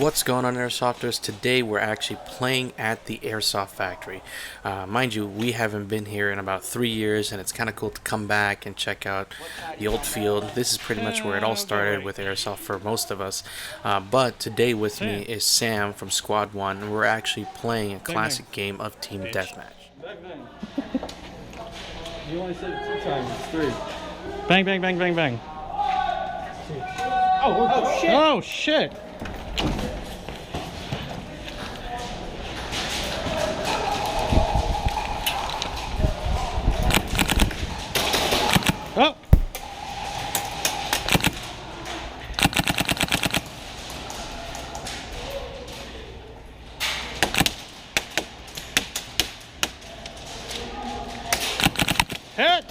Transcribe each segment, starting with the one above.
What's going on, Airsofters? Today we're actually playing at the Airsoft Factory. Mind you, we haven't been here in about 3 years, and it's kind of cool to come back and check out the old field. This is pretty much where it all started with Airsoft for most of us. But today with me is Sam from Squad 1, and we're actually playing a classic game of Team Deathmatch. You only said it 2 times, it's 3. Bang, bang, bang, bang, bang. Oh shit! Oh, shit! Oh! Hit!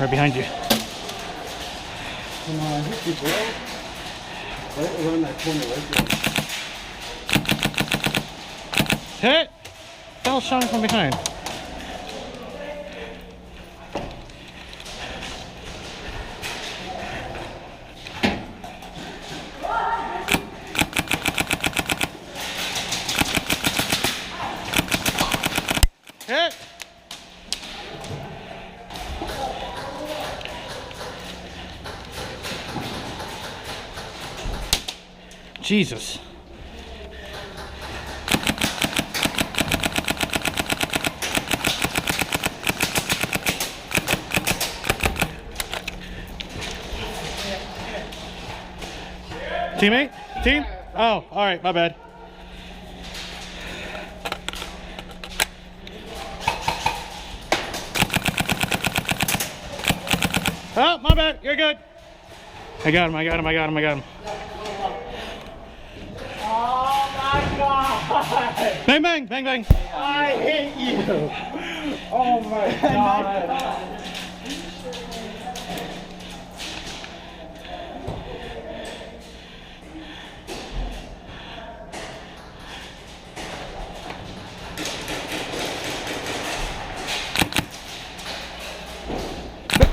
Right behind you. Come on, hit you, bro. Right around that corner right there. Hit! Fell shot from behind. Hit! Jesus. Teammate? Team? Oh, alright, my bad. Oh, my bad. You're good. I got him, I got him, I got him, I got him. Oh my god! Bang, bang, bang, bang. I hate you! Oh my god!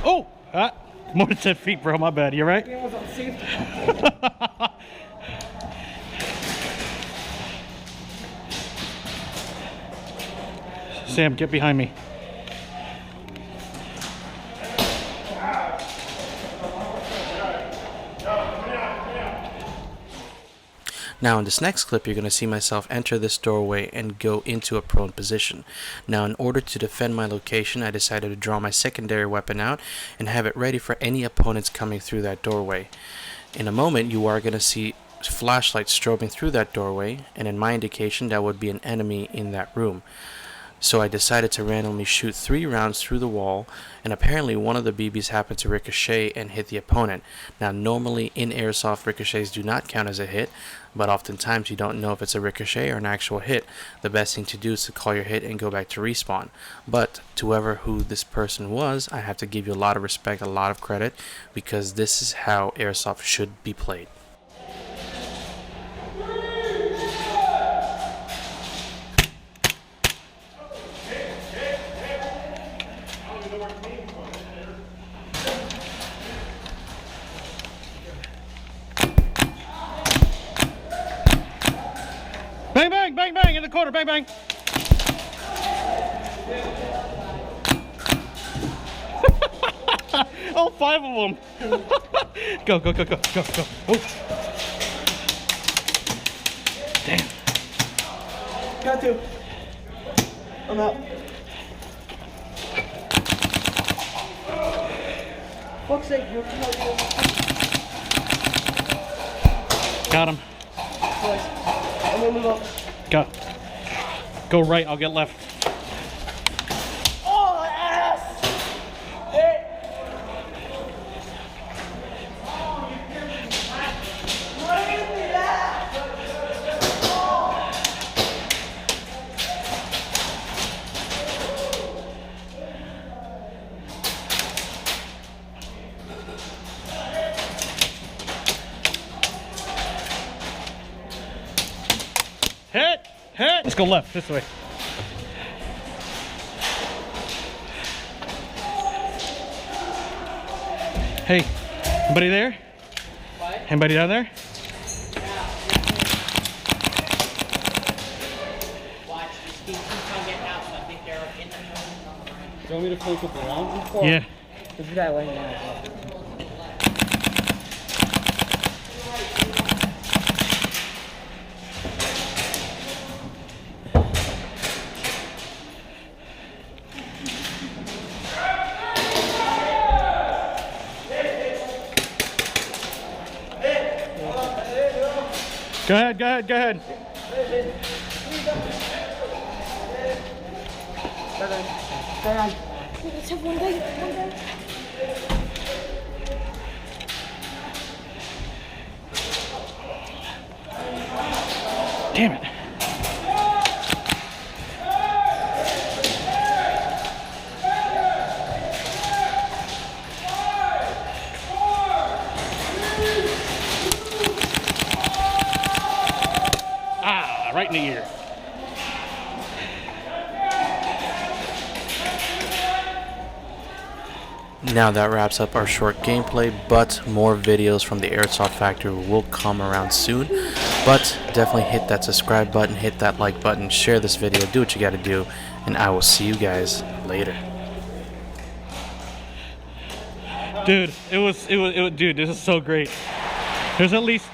Oh! More than 10 feet, bro. My bad. You right? It was on safety. Sam, get behind me. Now in this next clip, you're going to see myself enter this doorway and go into a prone position. Now in order to defend my location, I decided to draw my secondary weapon out and have it ready for any opponents coming through that doorway. In a moment, you are going to see flashlights strobing through that doorway, and in my indication, that would be an enemy in that room. So I decided to randomly shoot 3 rounds through the wall, and apparently one of the BBs happened to ricochet and hit the opponent. Now normally in Airsoft, ricochets do not count as a hit, but oftentimes you don't know if it's a ricochet or an actual hit. The best thing to do is to call your hit and go back to respawn. But to whoever who this person was, I have to give you a lot of respect, a lot of credit, because this is how Airsoft should be played. corner, bang, bang. All 5 of them. Go, go, go, go, go, go. Oh. Damn. Got 2. I'm out. Fuck's sake, you're Got him. I'm gonna move up. Go. Go right, I'll get left. Oh, ass! Hey! Hit! Hit! Let's go left, this way. Hey, anybody there? What? Anybody down there? Watch, these keep on getting out, so I think they're in the Do you want me to flank with the long before? Yeah. There's a guy laying down as well. Go ahead, go ahead, go ahead. Let's have one guy, one guy. Damn it. Ah, right in the ear. Now that wraps up our short gameplay, but more videos from the Airsoft Factory will come around soon. But definitely hit that subscribe button, hit that like button, share this video, do what you gotta do, and I will see you guys later. Dude, it was, dude, this is so great. There's at least